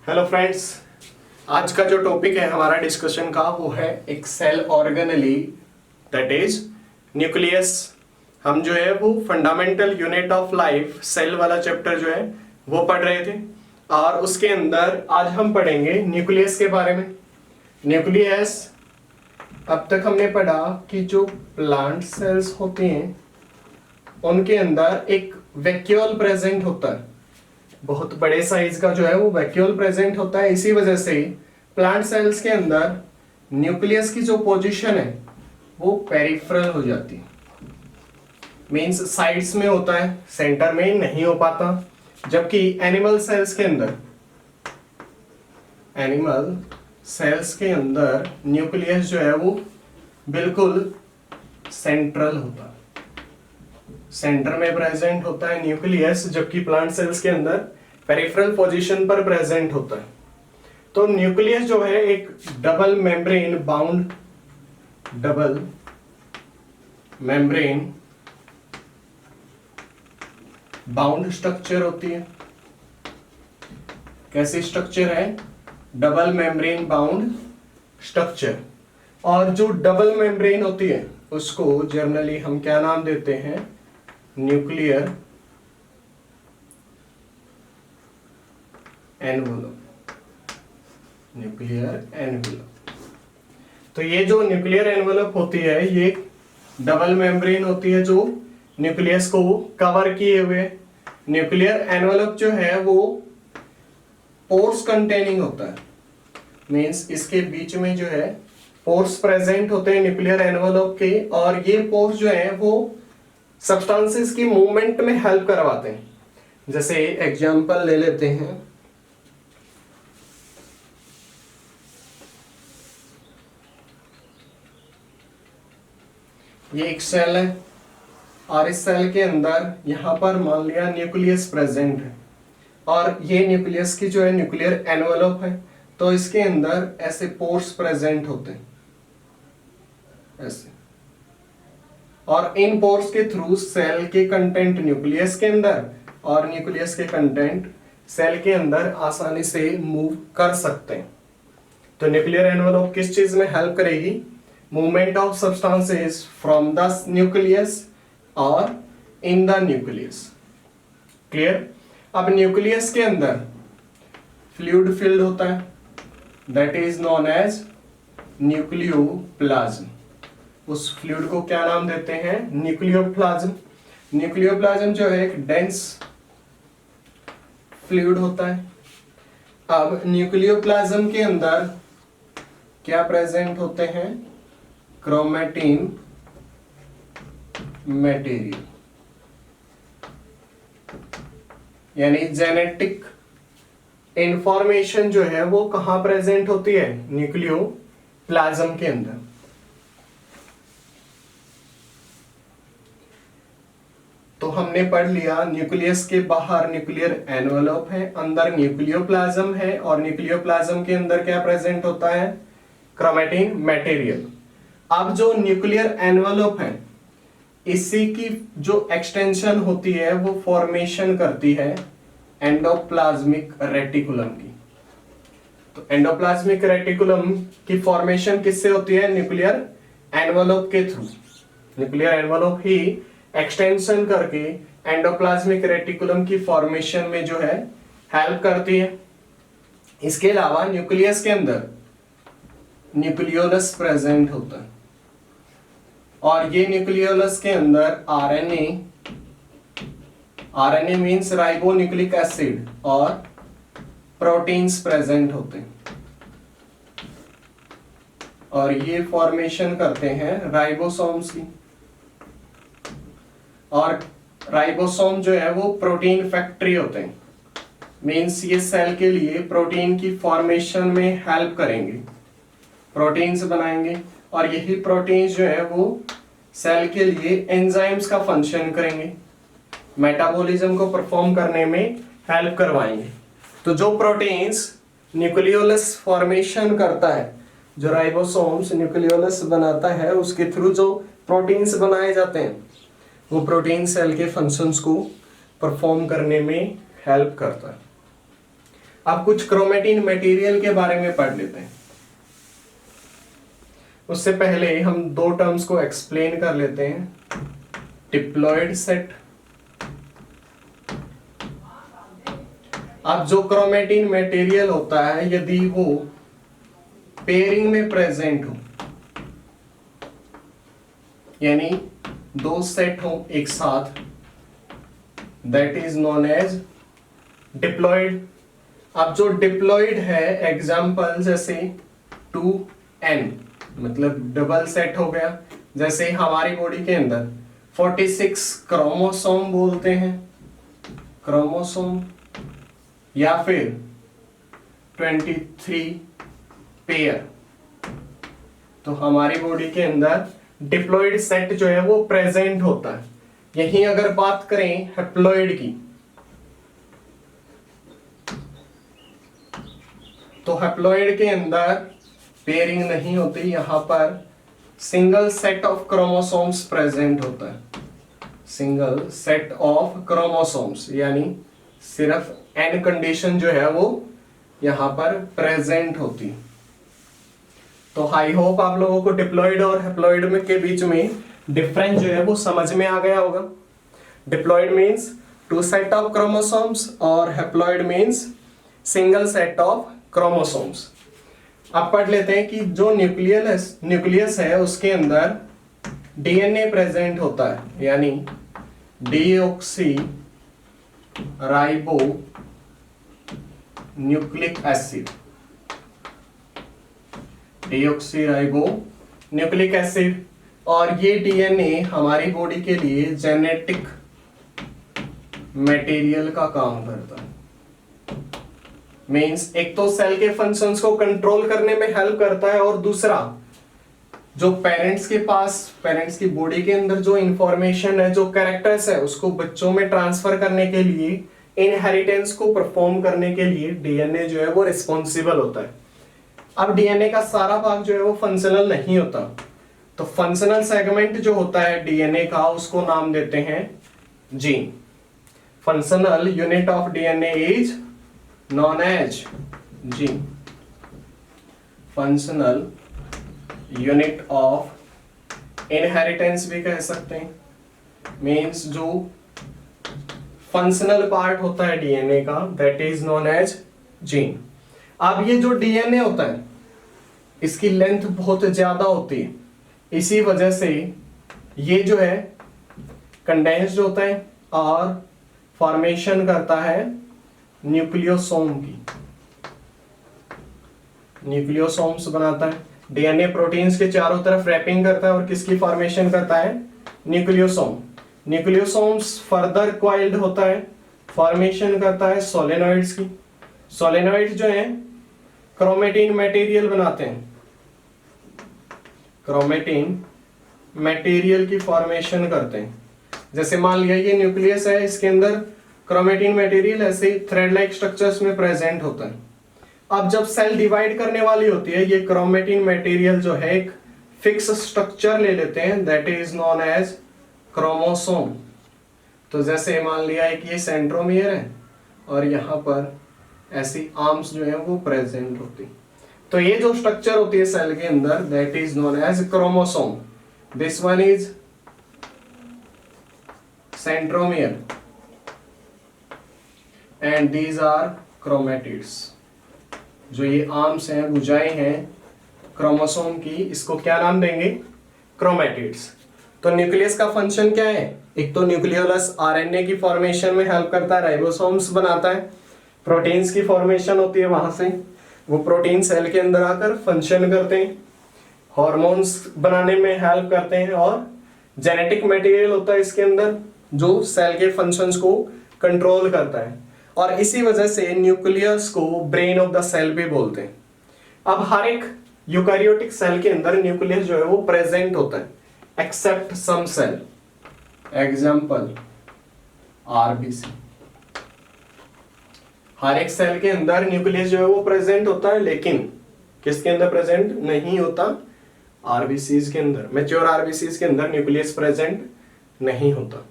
Hello friends, आज का जो टॉपिक है हमारा डिस्कशन का वो है एक cell organelle that is nucleus. हम जो है वो fundamental unit of life cell वाला चैप्टर जो है वो पढ़ रहे थे और उसके अंदर आज हम पढ़ेंगे न्यूक्लियस के बारे में। न्यूक्लियस अब तक हमने पढ़ा कि जो प्लांट सेल्स होती हैं उनके अंदर एक वैक्यूल प्रेजेंट होता है, बहुत बड़े साइज का जो है वो वैक्यूल प्रेजेंट होता है। इसी वजह से प्लांट सेल्स के अंदर न्यूक्लियस की जो पोजीशन है वो पेरिफेरल हो जाती है, मींस साइड्स में होता है, सेंटर में नहीं हो पाता। जबकि एनिमल सेल्स के अंदर न्यूक्लियस जो है वो बिल्कुल सेंट्रल होता है, सेंटर में प्रेजेंट होता है न्यूक्लियस, जबकि प्लांट सेल्स के अंदर पेरिफेरल पोजीशन पर प्रेजेंट होता है। तो न्यूक्लियस जो है एक डबल मेम्ब्रेन बाउंड स्ट्रक्चर होती है। कैसी स्ट्रक्चर है? Double membrane bound structure. और जो डबल मेम्ब्रेन होती है उसको जनरली हम क्या नाम देते हैं? Nuclear envelope. तो ये जो न्यूक्लियर एनवलप होती है ये डबल मेम्ब्रेन होती है जो न्यूक्लियस को कवर किए हुए। न्यूक्लियर एनवलप जो है वो पोर्स कंटेनिंग होता है, मींस इसके बीच में जो है पोर्स प्रेजेंट होते हैं न्यूक्लियर एनवलप के, और ये पोर्स जो है वो सब्सटेंसेस की मूवमेंट में हेल्प करवाते हैं। जैसे एग्जांपल ले लेते हैं, ये एक सेल है और इस सेल के अंदर यहां पर मान लिया न्यूक्लियस प्रेजेंट है और ये न्यूक्लियस की जो है न्यूक्लियर एनवलप है। तो इसके अंदर ऐसे पोर्स प्रेजेंट होते हैं ऐसे, और इन पोर्स के थ्रू सेल के कंटेंट न्यूक्लियस के अंदर और न्यूक्लियस के कंटेंट सेल के अंदर आसानी से मूव कर सकते हैं। तो न्यूक्लियर एनवलप किस चीज में हेल्प करेगी? Movement of substances from the nucleus और इन द न्यूक्लियस। क्लियर? अब न्यूक्लियस के अंदर फ्लूइड फिल्ड होता है, that is known as nucleoplasm. उस फ्लूइड को क्या नाम देते हैं? न्यूक्लियोप्लाज्म। न्यूक्लियोप्लाज्म जो है एक डेंस फ्लूइड होता है। अब न्यूक्लियोप्लाज्म के अंदर क्या प्रेजेंट होते हैं? क्रोमैटिन मटेरियल, यानी जेनेटिक इंफॉर्मेशन जो है वो कहां प्रेजेंट होती है? न्यूक्लियोप्लाज्म के अंदर। तो हमने पढ़ लिया न्यूक्लियस के बाहर न्यूक्लियर एनवलप है, अंदर न्यूक्लियोप्लाज्म है, और न्यूक्लियोप्लाज्म के अंदर क्या प्रेजेंट होता है? Chromatin material. अब जो न्यूक्लियर एनवलप है इसी की जो एक्सटेंशन होती है वो फॉर्मेशन करती है एंडोप्लाज्मिक रेटिकुलम की। तो एंडोप्लाज्मिक रेटिकुलम की फॉर्मेशन किससे होती है? न्यूक्लियर एनवलप के थ्रू। न्यूक्लियर एनवलप ही एक्सटेंशन करके एंडोप्लाज्मिक रेटिकुलम की फॉर्मेशन में जो है हेल्प करती है। इसके अलावा न्यूक्लियस के अंदर न्यूक्लियोलस प्रेजेंट होता है और ये न्यूक्लियोलस के अंदर आरएनए मींस राइबोन्यूक्लिक एसिड और प्रोटीन्स प्रेजेंट होते हैं, और ये फॉर्मेशन करते हैं राइबोसोम्स की। और राइबोसोम जो है वो प्रोटीन फैक्ट्री होते हैं, मींस ये सेल के लिए प्रोटीन की फॉर्मेशन में हेल्प करेंगे, प्रोटीन्स बनाएंगे, और यही प्रोटीन्स जो है वो सेल के लिए एंजाइम्स का फंक्शन करेंगे, मेटाबॉलिज्म को परफॉर्म करने में हेल्प करवाएंगे। तो जो प्रोटीन्स न्यूक्लियोलस फॉर्मेशन करता है, जो राइबोसोम्स न्यूक्लियोलस बनाता है, उसके थ्रू जो प्रोटीन्स बनाए जाते हैं वो प्रोटीन सेल के फंक्शंस को परफॉर्म करने में हेल्प करता है। अब कुछ क्रोमेटिन मटेरियल के बारे में पढ़ लेते हैं। उससे पहले हम दो टर्म्स को एक्सप्लेन कर लेते हैं। Diploid set. अब जो क्रोमेटिन मटेरियल होता है यदि वो पेयरिंग में प्रेजेंट हो, यानी दो सेट हो एक साथ, that is known as diploid. अब जो डिप्लॉयड है, एग्जाम्पल जैसे 2n, मतलब डबल सेट हो गया। जैसे हमारी बॉडी के अंदर 46 क्रोमोसोम बोलते हैं, क्रोमोसोम, या फिर 23 पेयर। तो हमारी बॉडी के अंदर डिप्लॉयड सेट जो है वो प्रेजेंट होता है। यहीं अगर बात करें हैप्लॉयड की, तो हैप्लॉयड के अंदर पेयरिंग नहीं होती, यहां पर single set of chromosomes present होता है। सिंगल सेट ऑफ क्रोमोसोम्स, यानी सिर्फ n कंडीशन जो है वो यहां पर प्रेजेंट होती। तो आई होप आप लोगों को डिप्लॉयड और हैप्लॉयड में के बीच में डिफरेंस जो है वो समझ में आ गया होगा। Diploid means two set of chromosomes और haploid means single set of chromosomes. अब पढ़ लेते हैं कि जो न्यूक्लियस है उसके अंदर डीएनए प्रेजेंट होता है, यानी deoxy ribo nucleic acid. Deoxyribo nucleic acid. और ये डीएनए हमारी बॉडी के लिए जेनेटिक मटेरियल का काम करता है। मींस एक तो सेल के फंक्शंस को कंट्रोल करने में हेल्प करता है, और दूसरा जो पेरेंट्स की बॉडी के अंदर जो इंफॉर्मेशन है, जो कैरेक्टर्स है, उसको बच्चों में ट्रांसफर करने के लिए, इनहेरिटेंस को परफॉर्म करने के लिए डीएनए जो है वो रिस्पॉन्सिबल होता है। अब डीएनए का सारा भाग जो है वो फंक्शनल नहीं होता, तो फंक्शनल सेगमेंट जो होता है डीएनए का उसको नाम देते हैं gene. Functional unit of DNA is known as gene. Functional unit of inheritance भी कह सकते हैं, मींस जो फंक्शनल पार्ट होता है डीएनए का, that is known as gene. अब ये जो डीएनए होता है इसकी लेंथ बहुत ज्यादा होती है, इसी वजह से ये जो है कंडेंस्ड होता है और फॉर्मेशन करता है न्यूक्लियोसोम की, न्यूक्लियोसोम्स बनाता है। डीएनए प्रोटीन्स के चारों तरफ रैपिंग करता है और किसकी फॉर्मेशन करता है? न्यूक्लियोसोम। न्यूक्लियोसोम्स फर्दर क्वाइल्ड होता है, फॉर्मेशन करता है सोलेनॉइड्स की। सोलेनॉइड्स जो हैं क्रोमेटिन मटेरियल बनाते हैं, क्रोमेटिन मटेरियल की फॉर्मेशन करते हैं। जैसे मान लिया ये न्यूक्लियस है, इसके अंदर क्रोमेटिन मटेरियल ऐसे थ्रेड लाइक स्ट्रक्चर्स में प्रेजेंट होता है। अब जब सेल डिवाइड करने वाली होती है, ये क्रोमेटिन मटेरियल जो है एक फिक्स स्ट्रक्चर ले लेते हैं, that is known as chromosome. तो जैसे मान लिया है कि ये सेंट्रोमियर है और यहाँ पर ऐसी आर्म्स जो है वो प्रेजेंट होती, तो ये जो स्ट्रक्चर होती है सेल के अंदर, that is known as chromosome. This one is centromere and these are chromatids. जो ये आर्म्स हैं, भुजाएं हैं क्रोमोसोम की, इसको क्या नाम देंगे? क्रोमेटिड्स। तो न्यूक्लियस का फंक्शन क्या है? एक तो न्यूक्लियोलस आरएनए की फॉर्मेशन में हेल्प करता है, राइबोसोम्स बनाता है, प्रोटीन्स की फॉर्मेशन होती है, वहां से वो प्रोटीन सेल के अंदर आकर फंक्शन करते हैं, हार्मोन्स बनाने में हेल्प करते हैं, और जेनेटिक मटेरियल होता है इसके अंदर जो सेल के फंक्शंस को कंट्रोल करता है। और इसी वजह से न्यूक्लियस को ब्रेन ऑफ द सेल भी बोलते हैं। अब हर एक यूकैरियोटिक सेल के अंदर न्यूक्लियस जो है वो प्रेजेंट होता है, except some cell, example RBC. हर एक सेल के अंदर न्यूक्लियस जो है वो प्रेजेंट होता है, लेकिन किसके अंदर प्रेजेंट नहीं होता? आरबीसीज के अंदर। मैच्योर आरबीसीज के अंदर न्यूक्लियस प्रेजेंट नहीं होता।